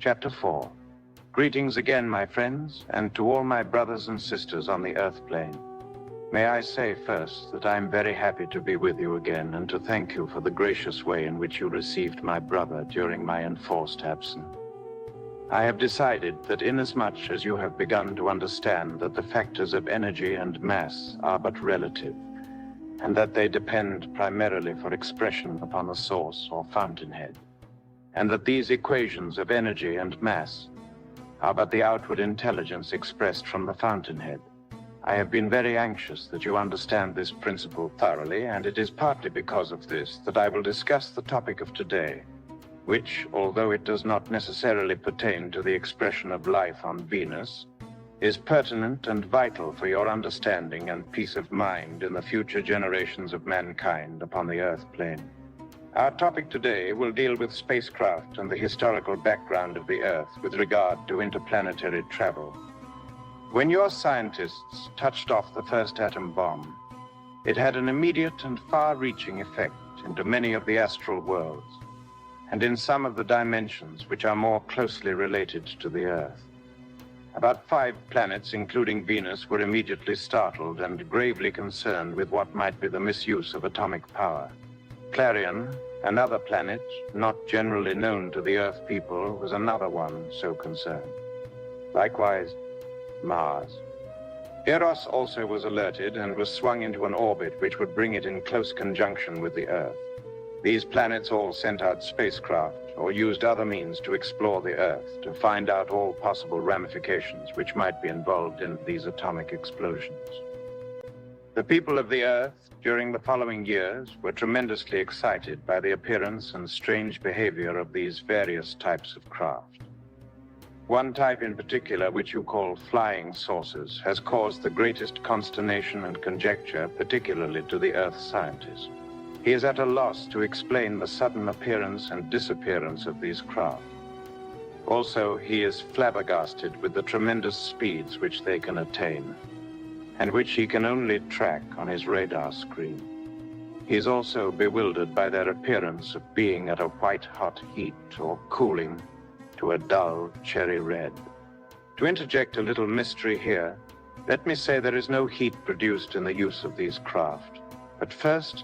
Chapter 4. Greetings again, my friends, and to all my brothers and sisters on the Earth plane. May I say first that I am very happy to be with you again and to thank you for the gracious way in which you received my brother during my enforced absence. I have decided that inasmuch as you have begun to understand that the factors of energy and mass are but relative, and that they depend primarily for expression upon the source or fountainhead, and that these equations of energy and mass are but the outward intelligence expressed from the fountainhead, I have been very anxious that you understand this principle thoroughly, and it is partly because of this that I will discuss the topic of today, which, although it does not necessarily pertain to the expression of life on Venus, is pertinent and vital for your understanding and peace of mind in the future generations of mankind upon the Earth plane. Our topic today will deal with spacecraft and the historical background of the Earth with regard to interplanetary travel. When your scientists touched off the first atom bomb, it had an immediate and far-reaching effect into many of the astral worlds, and in some of the dimensions which are more closely related to the Earth. About 5 planets, including Venus, were immediately startled and gravely concerned with what might be the misuse of atomic power. Clarion, another planet not generally known to the Earth people, was another one so concerned. Likewise, Mars. Eros also was alerted and was swung into an orbit which would bring it in close conjunction with the Earth. These planets all sent out spacecraft or used other means to explore the Earth to find out all possible ramifications which might be involved in these atomic explosions. The people of the Earth during the following years were tremendously excited by the appearance and strange behavior of these various types of craft. One type in particular, which you call flying saucers, has caused the greatest consternation and conjecture, particularly to the Earth scientist. He is at a loss to explain the sudden appearance and disappearance of these craft. Also, he is flabbergasted with the tremendous speeds which they can attain, and which he can only track on his radar screen. He is also bewildered by their appearance of being at a white-hot heat or cooling to a dull cherry red. To interject a little mystery here, let me say there is no heat produced in the use of these craft. But first,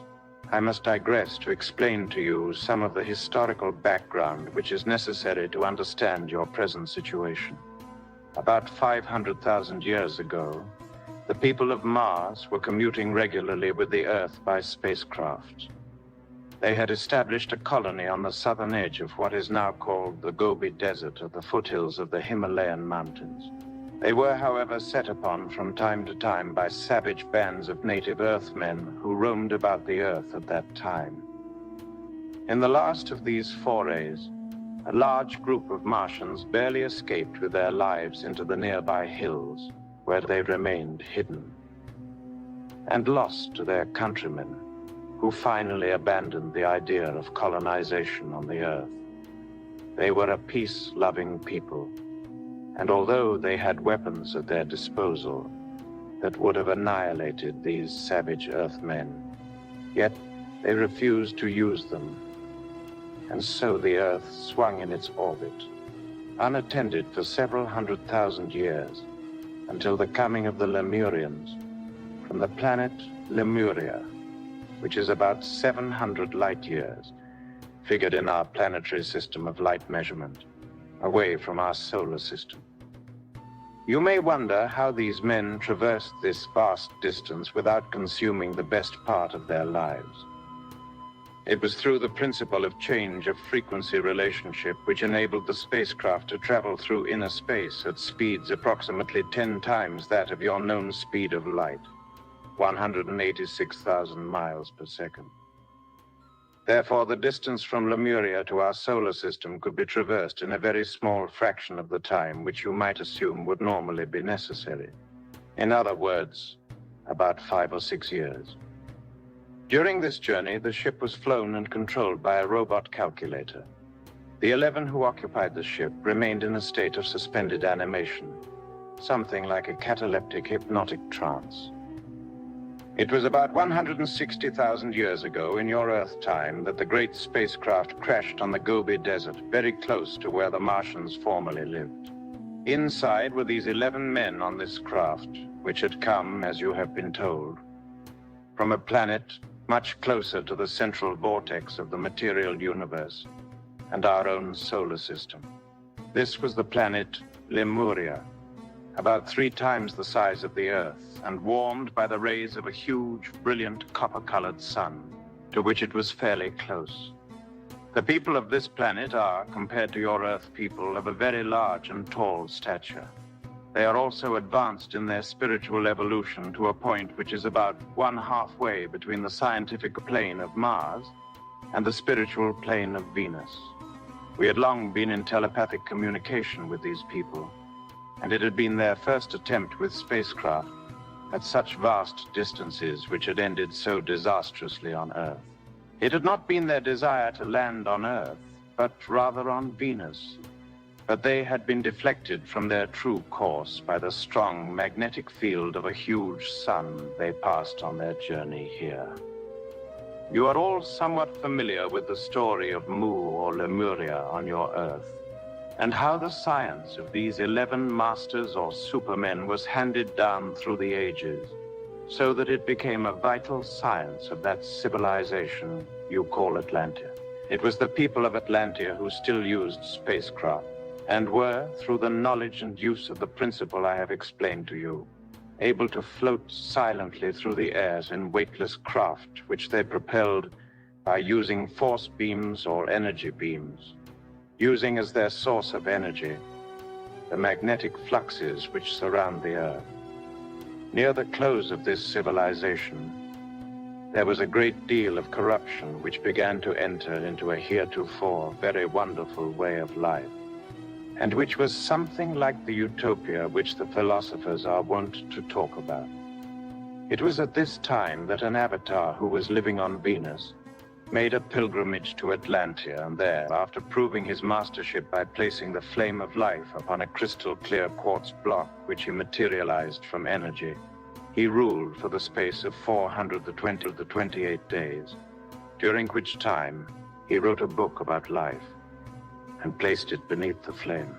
I must digress to explain to you some of the historical background which is necessary to understand your present situation. About 500,000 years ago, the people of Mars were commuting regularly with the Earth by spacecraft. They had established a colony on the southern edge of what is now called the Gobi Desert at the foothills of the Himalayan mountains. They were, however, set upon from time to time by savage bands of native Earthmen who roamed about the Earth at that time. In the last of these forays, a large group of Martians barely escaped with their lives into the nearby hills, where they remained hidden and lost to their countrymen, who finally abandoned the idea of colonization on the Earth. They were a peace-loving people, and although they had weapons at their disposal that would have annihilated these savage Earthmen, yet they refused to use them, and so the Earth swung in its orbit, unattended for several 100,000 years, until the coming of the Lemurians from the planet Lemuria, which is about 700 light years, figured in our planetary system of light measurement, away from our solar system. You may wonder how these men traversed this vast distance without consuming the best part of their lives. It was through the principle of change of frequency relationship which enabled the spacecraft to travel through inner space at speeds approximately 10 times that of your known speed of light, 186,000 miles per second. Therefore, the distance from Lemuria to our solar system could be traversed in a very small fraction of the time which you might assume would normally be necessary. In other words, about 5 or 6 years. During this journey, the ship was flown and controlled by a robot calculator. The 11 who occupied the ship remained in a state of suspended animation, something like a cataleptic hypnotic trance. It was about 160,000 years ago in your Earth time that the great spacecraft crashed on the Gobi Desert, very close to where the Martians formerly lived. Inside were these 11 men on this craft, which had come, as you have been told, from a planet much closer to the central vortex of the material universe and our own solar system. This was the planet Lemuria, about 3 times the size of the Earth, and warmed by the rays of a huge, brilliant, copper-colored sun, to which it was fairly close. The people of this planet are, compared to your Earth people, of a very large and tall stature. They are also advanced in their spiritual evolution to a point which is about 1/2 way between the scientific plane of Mars and the spiritual plane of Venus. We had long been in telepathic communication with these people, and it had been their first attempt with spacecraft at such vast distances which had ended so disastrously on Earth. It had not been their desire to land on Earth, but rather on Venus. But they had been deflected from their true course by the strong magnetic field of a huge sun they passed on their journey here. You are all somewhat familiar with the story of Mu or Lemuria on your Earth, and how the science of these 11 masters or supermen was handed down through the ages, so that it became a vital science of that civilization you call Atlantia. It was the people of Atlantia who still used spacecraft, and were, through the knowledge and use of the principle I have explained to you, able to float silently through the airs in weightless craft, which they propelled by using force beams or energy beams, using as their source of energy the magnetic fluxes which surround the Earth. Near the close of this civilization, there was a great deal of corruption which began to enter into a heretofore very wonderful way of life, and which was something like the utopia which the philosophers are wont to talk about. It was at this time that an avatar who was living on Venus made a pilgrimage to Atlantia, and there, after proving his mastership by placing the flame of life upon a crystal-clear quartz block which he materialized from energy, he ruled for the space of 428 days, during which time he wrote a book about life and placed it beneath the flame.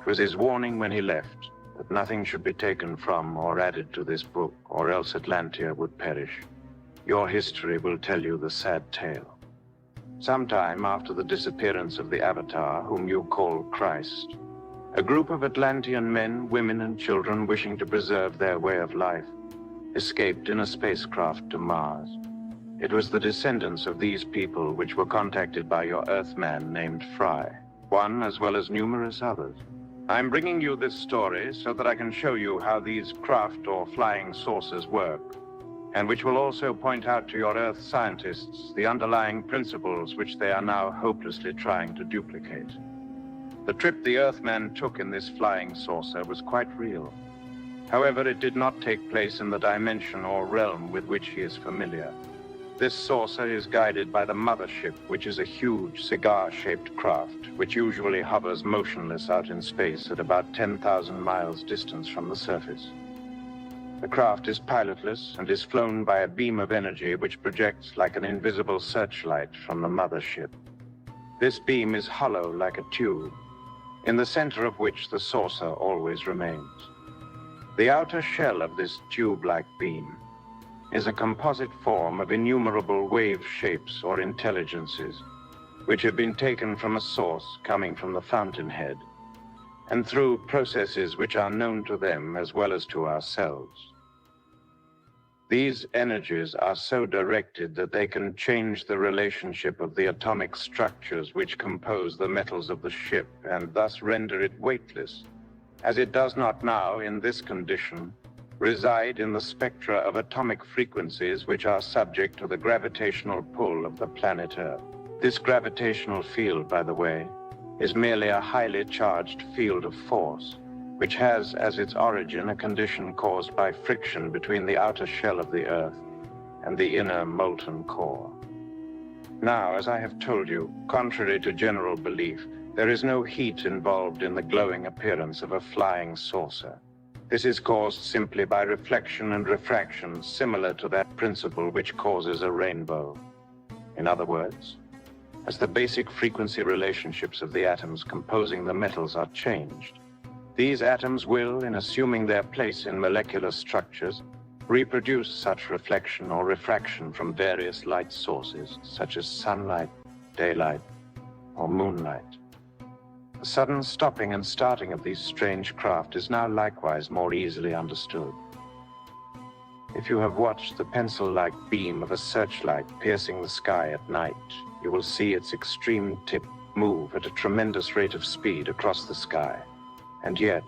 It was his warning when he left that nothing should be taken from or added to this book, or else Atlantia would perish. Your history will tell you the sad tale. Sometime after the disappearance of the Avatar, whom you call Christ, a group of Atlantean men, women, and children wishing to preserve their way of life escaped in a spacecraft to Mars. It was the descendants of these people which were contacted by your Earthman named Fry, one as well as numerous others. I'm bringing you this story so that I can show you how these craft or flying saucers work, and which will also point out to your Earth scientists the underlying principles which they are now hopelessly trying to duplicate. The trip the Earthman took in this flying saucer was quite real. However, it did not take place in the dimension or realm with which he is familiar. This saucer is guided by the mothership, which is a huge cigar-shaped craft, which usually hovers motionless out in space at about 10,000 miles distance from the surface. The craft is pilotless and is flown by a beam of energy which projects like an invisible searchlight from the mothership. This beam is hollow like a tube, in the center of which the saucer always remains. The outer shell of this tube-like beam is a composite form of innumerable wave shapes or intelligences, which have been taken from a source coming from the fountainhead, and through processes which are known to them as well as to ourselves. These energies are so directed that they can change the relationship of the atomic structures which compose the metals of the ship, and thus render it weightless, as it does not now, in this condition, reside in the spectra of atomic frequencies which are subject to the gravitational pull of the planet Earth. This gravitational field, by the way, is merely a highly charged field of force, which has as its origin a condition caused by friction between the outer shell of the Earth and the inner molten core. Now, as I have told you, contrary to general belief, there is no heat involved in the glowing appearance of a flying saucer. This is caused simply by reflection and refraction, similar to that principle which causes a rainbow. In other words, as the basic frequency relationships of the atoms composing the metals are changed, these atoms will, in assuming their place in molecular structures, reproduce such reflection or refraction from various light sources, such as sunlight, daylight, or moonlight. The sudden stopping and starting of these strange craft is now likewise more easily understood. If you have watched the pencil-like beam of a searchlight piercing the sky at night, you will see its extreme tip move at a tremendous rate of speed across the sky. And yet,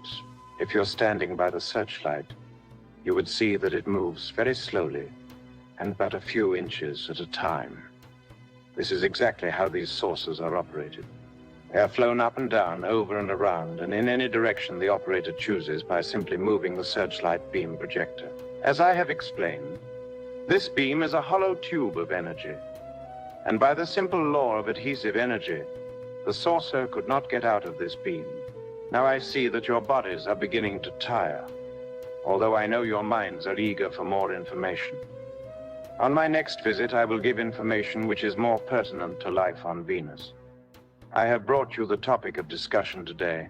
if you're standing by the searchlight, you would see that it moves very slowly and but a few inches at a time. This is exactly how these sources are operated. They are flown up and down, over and around, and in any direction the operator chooses by simply moving the searchlight beam projector. As I have explained, this beam is a hollow tube of energy, and by the simple law of adhesive energy, the saucer could not get out of this beam. Now I see that your bodies are beginning to tire, although I know your minds are eager for more information. On my next visit, I will give information which is more pertinent to life on Venus. I have brought you the topic of discussion today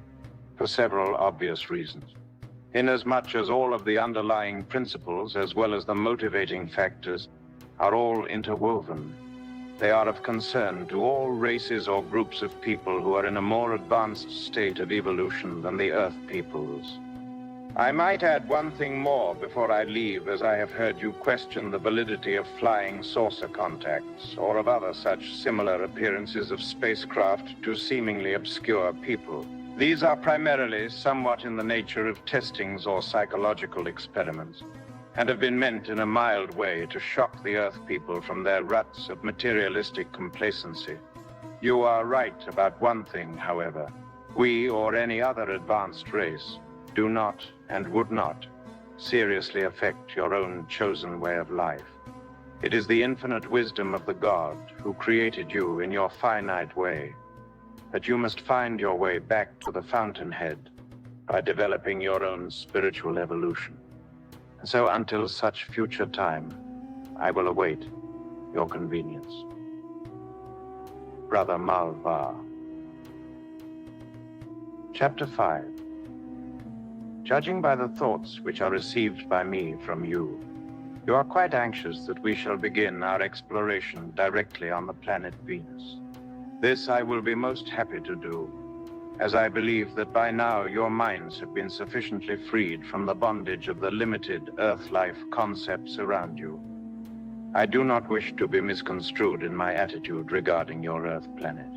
for several obvious reasons. Inasmuch as all of the underlying principles, as well as the motivating factors, are all interwoven, they are of concern to all races or groups of people who are in a more advanced state of evolution than the Earth peoples. I might add one thing more before I leave, as I have heard you question the validity of flying saucer contacts or of other such similar appearances of spacecraft to seemingly obscure people. These are primarily somewhat in the nature of testings or psychological experiments, and have been meant in a mild way to shock the Earth people from their ruts of materialistic complacency. You are right about one thing, however. We, or any other advanced race, do not and would not seriously affect your own chosen way of life. It is the infinite wisdom of the God who created you in your finite way that you must find your way back to the fountainhead by developing your own spiritual evolution. And so until such future time, I will await your convenience. Brother Mal Var. Chapter 5. Judging by the thoughts which are received by me from you, you are quite anxious that we shall begin our exploration directly on the planet Venus. This I will be most happy to do, as I believe that by now your minds have been sufficiently freed from the bondage of the limited Earth-life concepts around you. I do not wish to be misconstrued in my attitude regarding your Earth planet.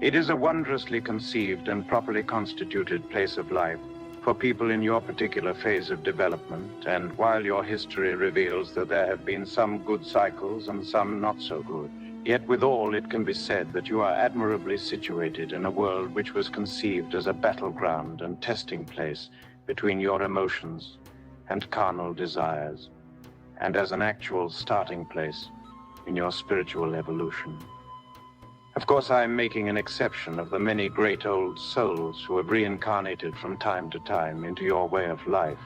It is a wondrously conceived and properly constituted place of life for people in your particular phase of development, and while your history reveals that there have been some good cycles and some not so good, yet withal it can be said that you are admirably situated in a world which was conceived as a battleground and testing place between your emotions and carnal desires, and as an actual starting place in your spiritual evolution. Of course, I am making an exception of the many great old souls who have reincarnated from time to time into your way of life,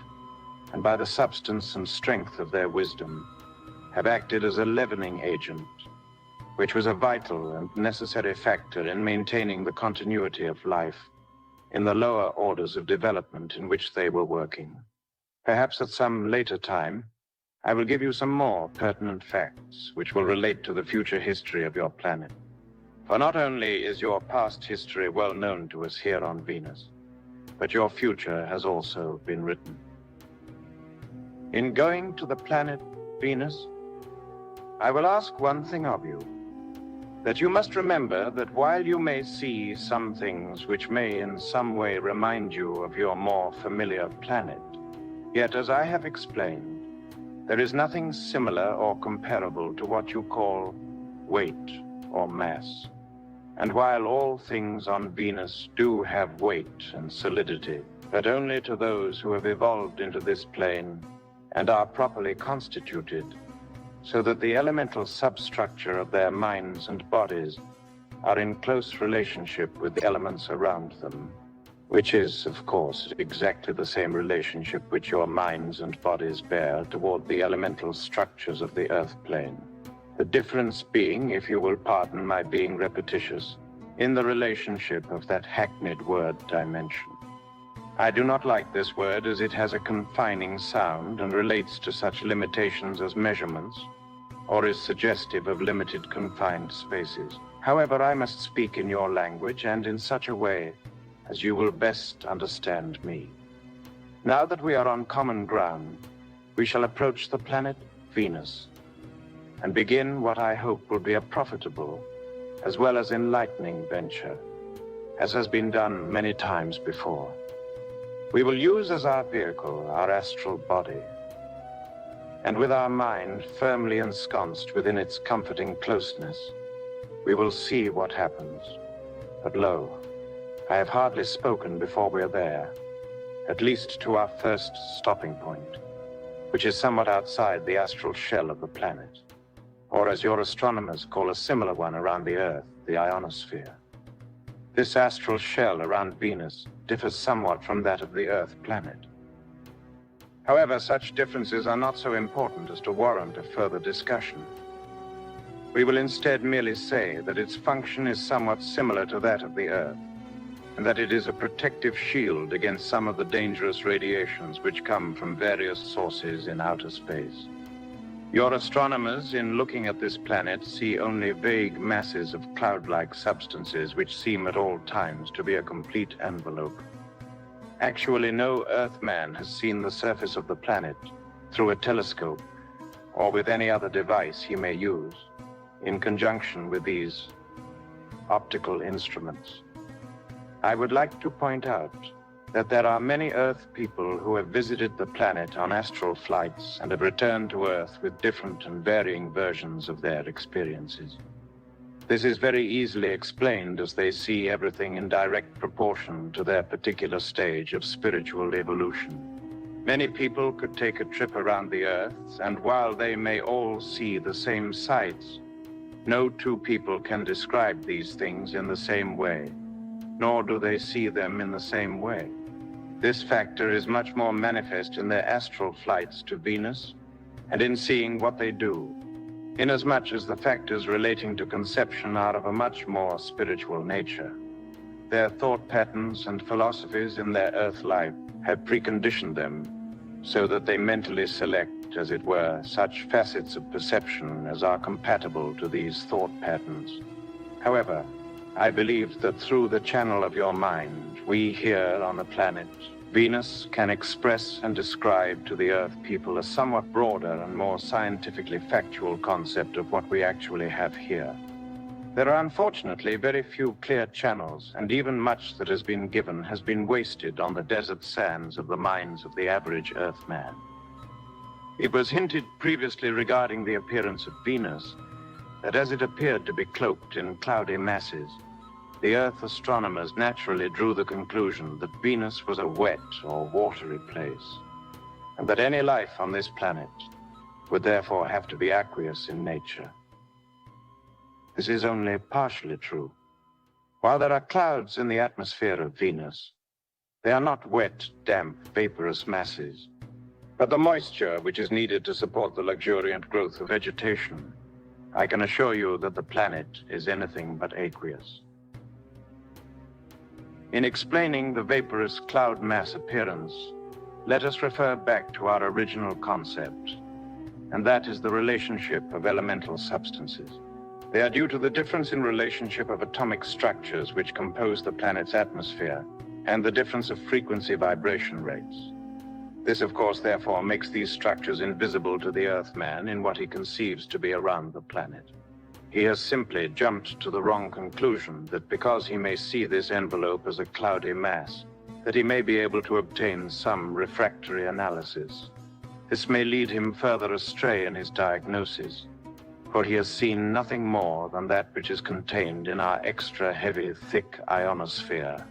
and by the substance and strength of their wisdom have acted as a leavening agent, which was a vital and necessary factor in maintaining the continuity of life in the lower orders of development in which they were working. Perhaps at some later time, I will give you some more pertinent facts which will relate to the future history of your planet. For not only is your past history well known to us here on Venus, but your future has also been written. In going to the planet Venus, I will ask one thing of you, that you must remember that while you may see some things which may in some way remind you of your more familiar planet, yet as I have explained, there is nothing similar or comparable to what you call weight or mass. And while all things on Venus do have weight and solidity, but only to those who have evolved into this plane and are properly constituted, so that the elemental substructure of their minds and bodies are in close relationship with the elements around them, which is, of course, exactly the same relationship which your minds and bodies bear toward the elemental structures of the Earth plane. The difference being, if you will pardon my being repetitious, in the relationship of that hackneyed word dimension. I do not like this word as it has a confining sound and relates to such limitations as measurements, or is suggestive of limited confined spaces. However, I must speak in your language and in such a way as you will best understand me. Now that we are on common ground, we shall approach the planet Venus and begin what I hope will be a profitable as well as enlightening venture, as has been done many times before. We will use as our vehicle our astral body, and with our mind firmly ensconced within its comforting closeness, we will see what happens. But lo, I have hardly spoken before we're there, at least to our first stopping point, which is somewhat outside the astral shell of the planet, or as your astronomers call a similar one around the Earth, the ionosphere. This astral shell around Venus differs somewhat from that of the Earth planet. However, such differences are not so important as to warrant a further discussion. We will instead merely say that its function is somewhat similar to that of the Earth, and that it is a protective shield against some of the dangerous radiations which come from various sources in outer space. Your astronomers, in looking at this planet, see only vague masses of cloud-like substances which seem at all times to be a complete envelope. Actually, no Earthman has seen the surface of the planet through a telescope or with any other device he may use in conjunction with these optical instruments. I would like to point out that there are many Earth people who have visited the planet on astral flights and have returned to Earth with different and varying versions of their experiences. This is very easily explained as they see everything in direct proportion to their particular stage of spiritual evolution. Many people could take a trip around the Earth, and while they may all see the same sights, no two people can describe these things in the same way, nor do they see them in the same way. This factor is much more manifest in their astral flights to Venus and in seeing what they do, inasmuch as the factors relating to conception are of a much more spiritual nature. Their thought patterns and philosophies in their earth life have preconditioned them so that they mentally select, as it were, such facets of perception as are compatible to these thought patterns. However, I believe that through the channel of your mind, we here on the planet Venus can express and describe to the Earth people a somewhat broader and more scientifically factual concept of what we actually have here. There are unfortunately very few clear channels, and even much that has been given has been wasted on the desert sands of the minds of the average Earthman. It was hinted previously regarding the appearance of Venus that as it appeared to be cloaked in cloudy masses, the Earth astronomers naturally drew the conclusion that Venus was a wet or watery place, and that any life on this planet would therefore have to be aqueous in nature. This is only partially true. While there are clouds in the atmosphere of Venus, they are not wet, damp, vaporous masses, but the moisture which is needed to support the luxuriant growth of vegetation. I can assure you that the planet is anything but aqueous. In explaining the vaporous cloud mass appearance, let us refer back to our original concept, and that is the relationship of elemental substances. They are due to the difference in relationship of atomic structures which compose the planet's atmosphere, and the difference of frequency vibration rates. This, of course, therefore, makes these structures invisible to the Earthman in what he conceives to be around the planet. He has simply jumped to the wrong conclusion that because he may see this envelope as a cloudy mass, that he may be able to obtain some refractory analysis. This may lead him further astray in his diagnosis, for he has seen nothing more than that which is contained in our extra heavy, thick ionosphere,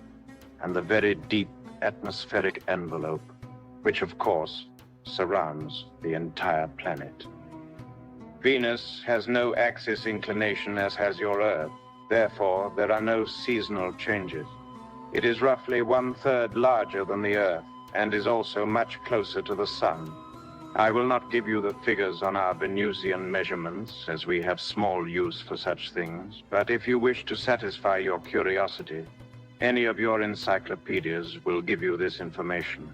and the very deep atmospheric envelope, which of course surrounds the entire planet. Venus has no axis inclination as has your Earth. Therefore, there are no seasonal changes. It is roughly 1/3 larger than the Earth and is also much closer to the Sun. I will not give you the figures on our Venusian measurements, as we have small use for such things, but if you wish to satisfy your curiosity, any of your encyclopedias will give you this information.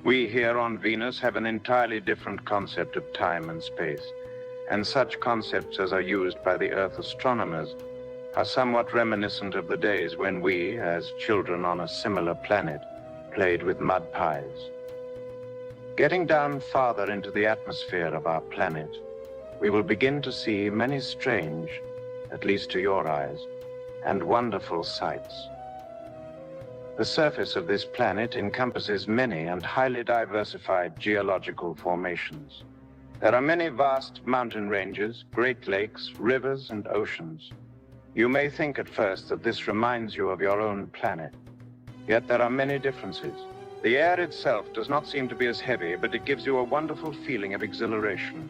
We here on Venus have an entirely different concept of time and space, and such concepts as are used by the Earth astronomers are somewhat reminiscent of the days when we, as children on a similar planet, played with mud pies. Getting down farther into the atmosphere of our planet, we will begin to see many strange, at least to your eyes, and wonderful sights. The surface of this planet encompasses many and highly diversified geological formations. There are many vast mountain ranges, great lakes, rivers, and oceans. You may think at first that this reminds you of your own planet, yet there are many differences. The air itself does not seem to be as heavy, but it gives you a wonderful feeling of exhilaration.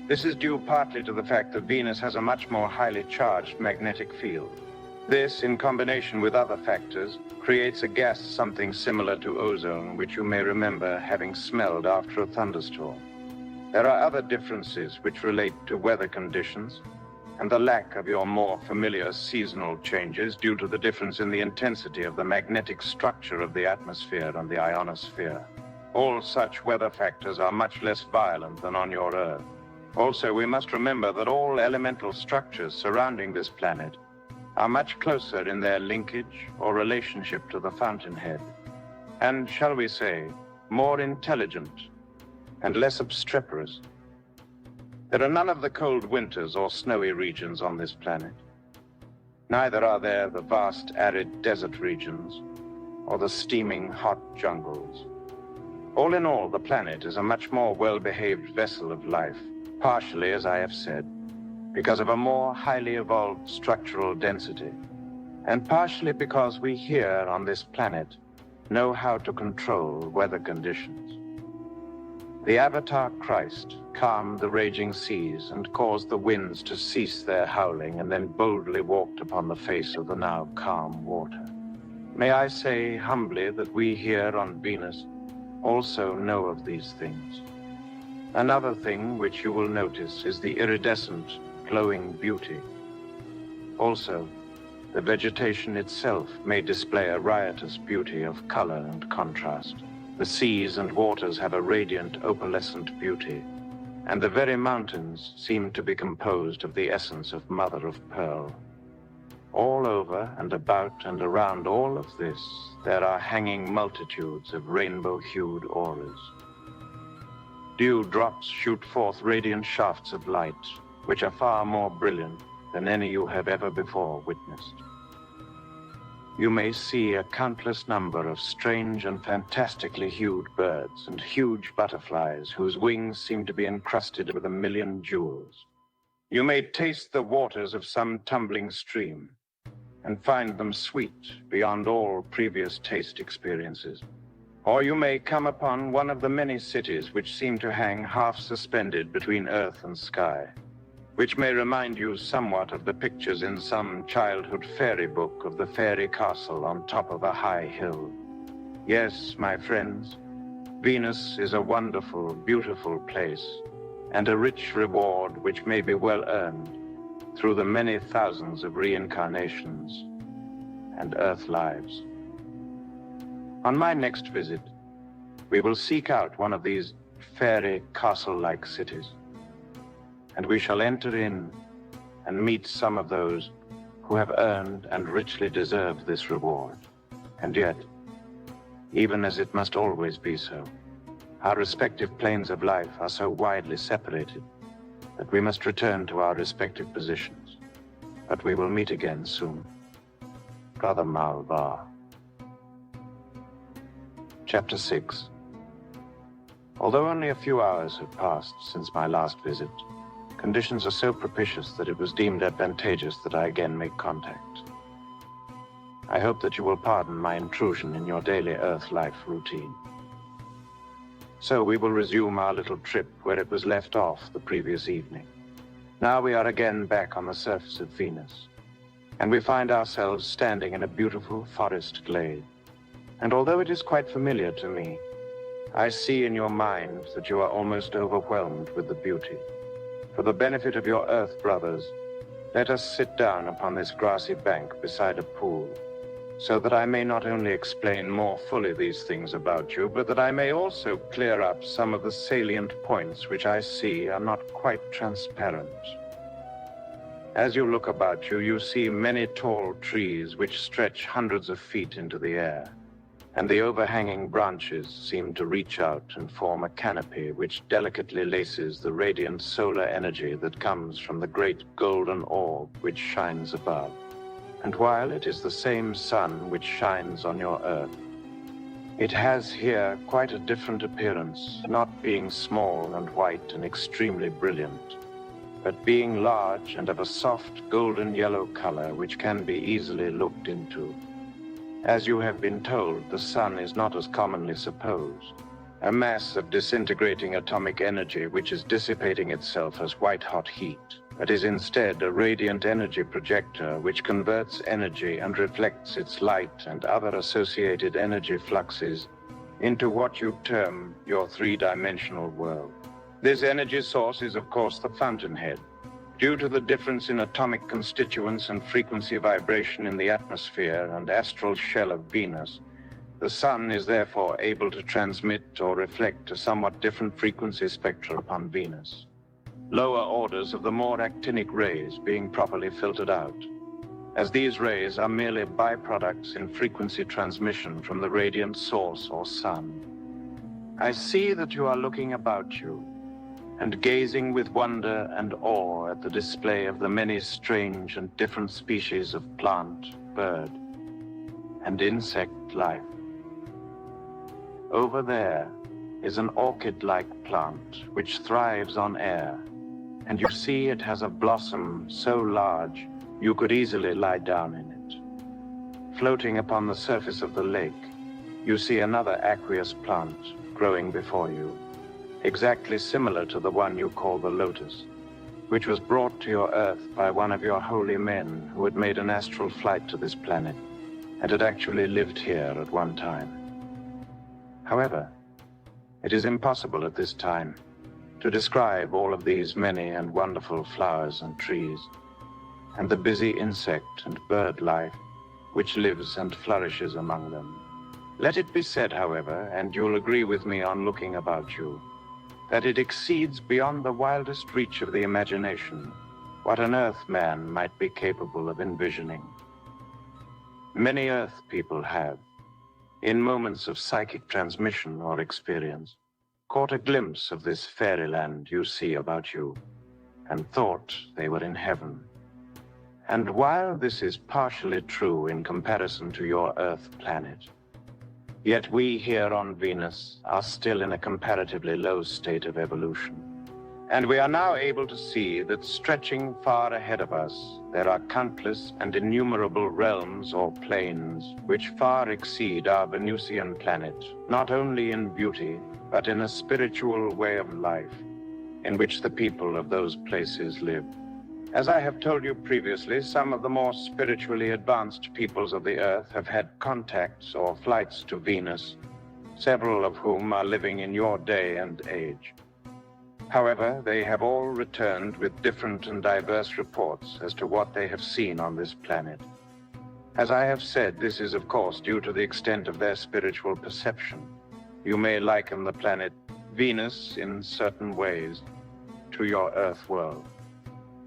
This is due partly to the fact that Venus has a much more highly charged magnetic field. This, in combination with other factors, creates a gas something similar to ozone, which you may remember having smelled after a thunderstorm. There are other differences which relate to weather conditions, and the lack of your more familiar seasonal changes due to the difference in the intensity of the magnetic structure of the atmosphere and the ionosphere. All such weather factors are much less violent than on your Earth. Also, we must remember that all elemental structures surrounding this planet are much closer in their linkage or relationship to the fountainhead, and, shall we say, more intelligent and less obstreperous. There are none of the cold winters or snowy regions on this planet. Neither are there the vast arid desert regions or the steaming hot jungles. All in all, the planet is a much more well-behaved vessel of life, partially, as I have said, because of a more highly evolved structural density, and partially because we here on this planet know how to control weather conditions. The Avatar Christ calmed the raging seas and caused the winds to cease their howling, and then boldly walked upon the face of the now calm water. May I say humbly that we here on Venus also know of these things. Another thing which you will notice is the iridescent, glowing beauty. Also, the vegetation itself may display a riotous beauty of color and contrast. The seas and waters have a radiant, opalescent beauty, and the very mountains seem to be composed of the essence of mother of pearl. All over and about and around all of this, there are hanging multitudes of rainbow-hued auras. Dew drops shoot forth radiant shafts of light, which are far more brilliant than any you have ever before witnessed. You may see a countless number of strange and fantastically hued birds and huge butterflies whose wings seem to be encrusted with 1,000,000 jewels. You may taste the waters of some tumbling stream and find them sweet beyond all previous taste experiences. Or you may come upon one of the many cities which seem to hang half suspended between earth and sky, which may remind you somewhat of the pictures in some childhood fairy book of the fairy castle on top of a high hill. Yes, my friends, Venus is a wonderful, beautiful place, and a rich reward which may be well earned through the many thousands of reincarnations and Earth lives. On my next visit, we will seek out one of these fairy castle-like cities, and we shall enter in and meet some of those who have earned and richly deserved this reward. And yet, even as it must always be so, our respective planes of life are so widely separated that we must return to our respective positions. But we will meet again soon. Brother Mal Var. Chapter 6. Although only a few hours have passed since my last visit, conditions are so propitious that it was deemed advantageous that I again make contact. I hope that you will pardon my intrusion in your daily Earth life routine. So we will resume our little trip where it was left off the previous evening. Now we are again back on the surface of Venus. and we find ourselves standing in a beautiful forest glade. And although it is quite familiar to me, I see in your mind that you are almost overwhelmed with the beauty. For the benefit of your Earth brothers, let us sit down upon this grassy bank beside a pool, so that I may not only explain more fully these things about you, but that I may also clear up some of the salient points which I see are not quite transparent. As you look about you, you see many tall trees which stretch hundreds of feet into the air, and the overhanging branches seem to reach out and form a canopy which delicately laces the radiant solar energy that comes from the great golden orb which shines above. And while it is the same sun which shines on your Earth, it has here quite a different appearance, not being small and white and extremely brilliant, but being large and of a soft golden yellow color which can be easily looked into. As you have been told, the sun is not as commonly supposed, a mass of disintegrating atomic energy which is dissipating itself as white-hot heat, but is instead a radiant energy projector which converts energy and reflects its light and other associated energy fluxes into what you term your three-dimensional world. This energy source is, of course, the fountainhead. Due to the difference in atomic constituents and frequency vibration in the atmosphere and astral shell of Venus, the sun is therefore able to transmit or reflect a somewhat different frequency spectra upon Venus, lower orders of the more actinic rays being properly filtered out, as these rays are merely byproducts in frequency transmission from the radiant source or sun. I see that you are looking about you and gazing with wonder and awe at the display of the many strange and different species of plant, bird, and insect life. Over there is an orchid-like plant which thrives on air, and you see it has a blossom so large you could easily lie down in it. Floating upon the surface of the lake, you see another aqueous plant growing before you, exactly similar to the one you call the lotus, which was brought to your Earth by one of your holy men who had made an astral flight to this planet and had actually lived here at one time. However, it is impossible at this time to describe all of these many and wonderful flowers and trees, and the busy insect and bird life which lives and flourishes among them. Let it be said, however, and you'll agree with me on looking about you, that it exceeds beyond the wildest reach of the imagination what an Earthman might be capable of envisioning. Many Earth people have, in moments of psychic transmission or experience, caught a glimpse of this fairyland you see about you, and thought they were in heaven. And while this is partially true in comparison to your Earth planet, yet we here on Venus are still in a comparatively low state of evolution. And we are now able to see that stretching far ahead of us, there are countless and innumerable realms or planes which far exceed our Venusian planet, not only in beauty, but in a spiritual way of life, in which the people of those places live. As I have told you previously, some of the more spiritually advanced peoples of the Earth have had contacts or flights to Venus, several of whom are living in your day and age. However, they have all returned with different and diverse reports as to what they have seen on this planet. As I have said, this is of course due to the extent of their spiritual perception. You may liken the planet Venus in certain ways to your Earth world.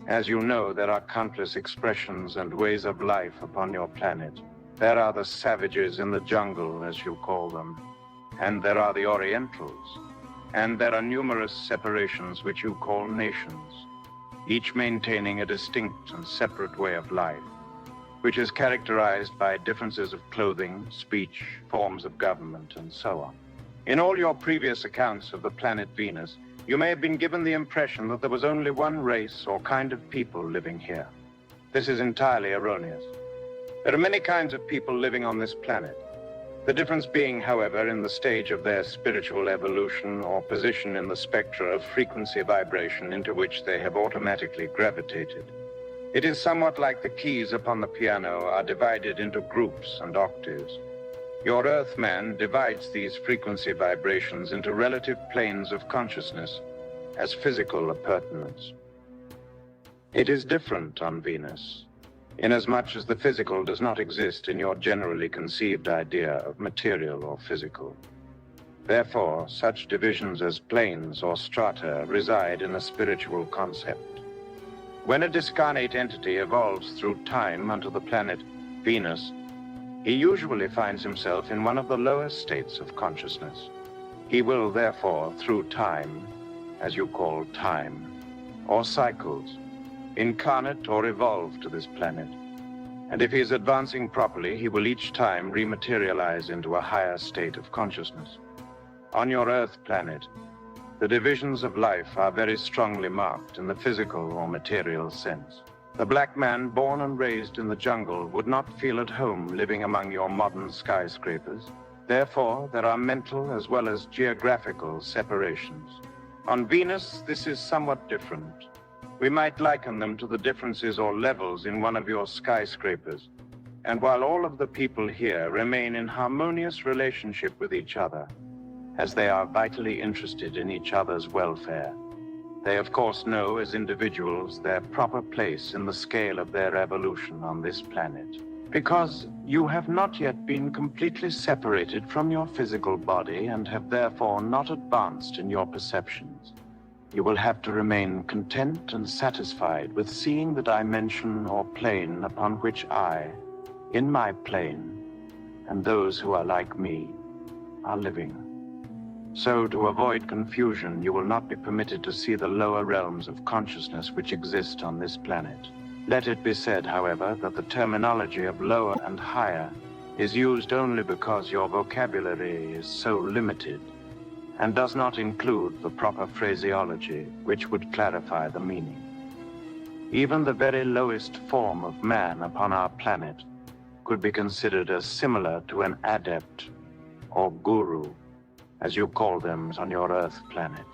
As you know, there are countless expressions and ways of life upon your planet. There are the savages in the jungle, as you call them, and there are the Orientals, and there are numerous separations which you call nations, each maintaining a distinct and separate way of life, which is characterized by differences of clothing, speech, forms of government, and so on. In all your previous accounts of the planet Venus, you may have been given the impression that there was only one race or kind of people living here. This is entirely erroneous. There are many kinds of people living on this planet. The difference being, however, in the stage of their spiritual evolution or position in the spectra of frequency vibration into which they have automatically gravitated. It is somewhat like the keys upon the piano are divided into groups and octaves. Your Earthman divides these frequency vibrations into relative planes of consciousness as physical appurtenance. It is different on Venus, inasmuch as the physical does not exist in your generally conceived idea of material or physical. Therefore, such divisions as planes or strata reside in a spiritual concept. When a discarnate entity evolves through time onto the planet Venus, he usually finds himself in one of the lower states of consciousness. He will therefore, through time, as you call time, or cycles, incarnate or evolve to this planet. And if he is advancing properly, he will each time rematerialize into a higher state of consciousness. On your Earth planet, the divisions of life are very strongly marked in the physical or material sense. The black man born and raised in the jungle would not feel at home living among your modern skyscrapers. Therefore, there are mental as well as geographical separations. On Venus, this is somewhat different. We might liken them to the differences or levels in one of your skyscrapers. And while all of the people here remain in harmonious relationship with each other, as they are vitally interested in each other's welfare, they of course know as individuals their proper place in the scale of their evolution on this planet. Because you have not yet been completely separated from your physical body and have therefore not advanced in your perceptions, you will have to remain content and satisfied with seeing the dimension or plane upon which I, in my plane, and those who are like me, are living. So, to avoid confusion, you will not be permitted to see the lower realms of consciousness which exist on this planet. Let it be said, however, that the terminology of lower and higher is used only because your vocabulary is so limited and does not include the proper phraseology which would clarify the meaning. Even the very lowest form of man upon our planet could be considered as similar to an adept or guru, as you call them on your Earth planet.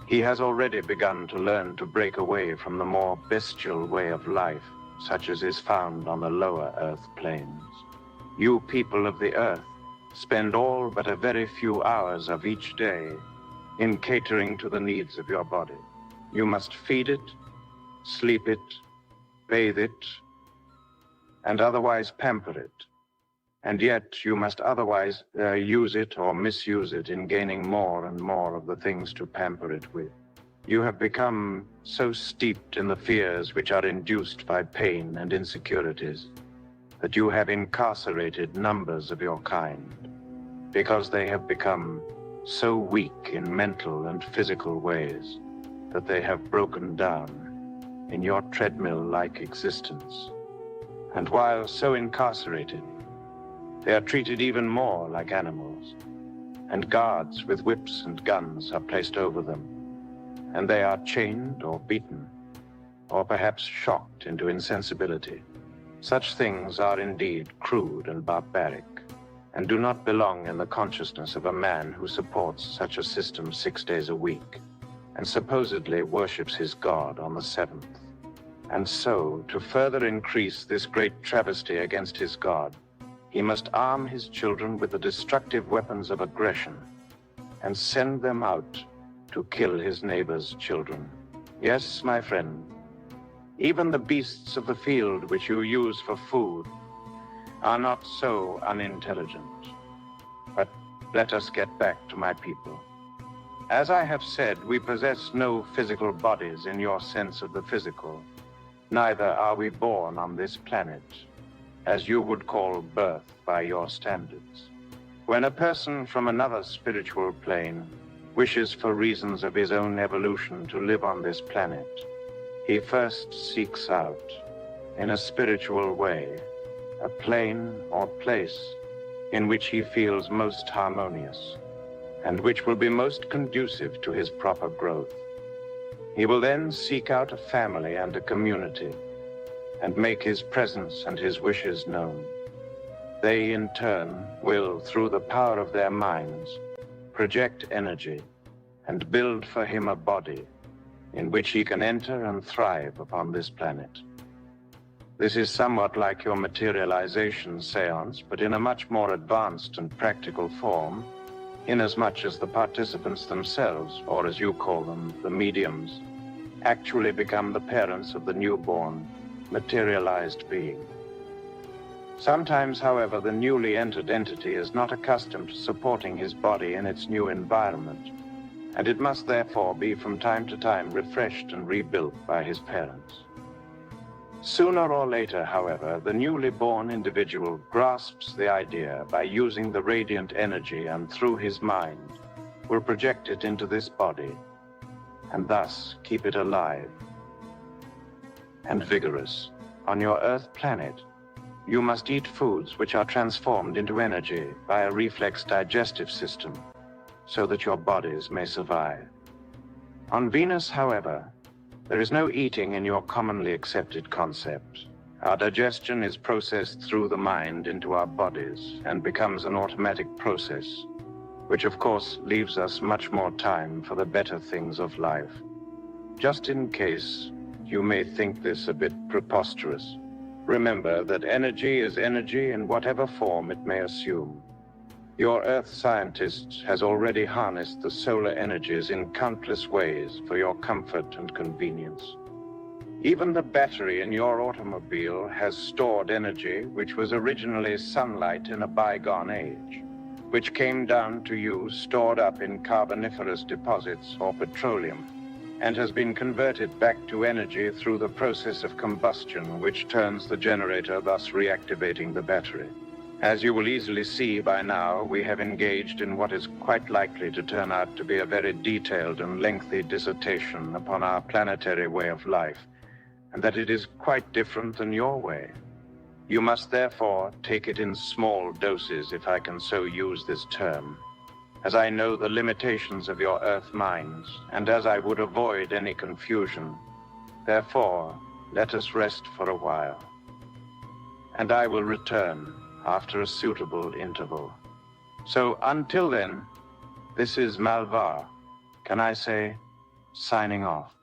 He has already begun to learn to break away from the more bestial way of life, such as is found on the lower Earth planes. You people of the Earth spend all but a very few hours of each day in catering to the needs of your body. You must feed it, sleep it, bathe it, and otherwise pamper it. And yet you must otherwise use it or misuse it in gaining more and more of the things to pamper it with. You have become so steeped in the fears which are induced by pain and insecurities that you have incarcerated numbers of your kind, because they have become so weak in mental and physical ways that they have broken down in your treadmill-like existence. And while so incarcerated, they are treated even more like animals, and guards with whips and guns are placed over them, and they are chained or beaten, or perhaps shocked into insensibility. Such things are indeed crude and barbaric, and do not belong in the consciousness of a man who supports such a system 6 days a week, and supposedly worships his God on the 7th. And so, to further increase this great travesty against his God, he must arm his children with the destructive weapons of aggression, and send them out to kill his neighbor's children. Yes, my friend, even the beasts of the field which you use for food are not so unintelligent. But let us get back to my people. As I have said, we possess no physical bodies in your sense of the physical. Neither are we born on this planet, as you would call birth by your standards. When a person from another spiritual plane wishes for reasons of his own evolution to live on this planet, he first seeks out, in a spiritual way, a plane or place in which he feels most harmonious, and which will be most conducive to his proper growth. He will then seek out a family and a community, and make his presence and his wishes known. They, in turn, will, through the power of their minds, project energy and build for him a body in which he can enter and thrive upon this planet. This is somewhat like your materialization seance, but in a much more advanced and practical form, inasmuch as the participants themselves, or as you call them, the mediums, actually become the parents of the newborn, materialized being. Sometimes, however, the newly entered entity is not accustomed to supporting his body in its new environment, and it must therefore be from time to time refreshed and rebuilt by his parents. Sooner or later, however, the newly born individual grasps the idea by using the radiant energy and through his mind will project it into this body and thus keep it alive and vigorous. On your Earth planet, you must eat foods which are transformed into energy by a reflex digestive system so that your bodies may survive. On Venus, however, there is no eating in your commonly accepted concept. Our digestion is processed through the mind into our bodies and becomes an automatic process, which of course leaves us much more time for the better things of life. Just in case you may think this a bit preposterous, remember that energy is energy in whatever form it may assume. Your Earth scientist has already harnessed the solar energies in countless ways for your comfort and convenience. Even the battery in your automobile has stored energy which was originally sunlight in a bygone age, which came down to you stored up in carboniferous deposits or petroleum, and has been converted back to energy through the process of combustion, which turns the generator, thus reactivating the battery. As you will easily see by now, we have engaged in what is quite likely to turn out to be a very detailed and lengthy dissertation upon our planetary way of life, and that it is quite different than your way. You must therefore take it in small doses, if I can so use this term, as I know the limitations of your Earth minds, and as I would avoid any confusion. Therefore, let us rest for a while, and I will return after a suitable interval. So until then, this is Mal Var. Can I say, signing off.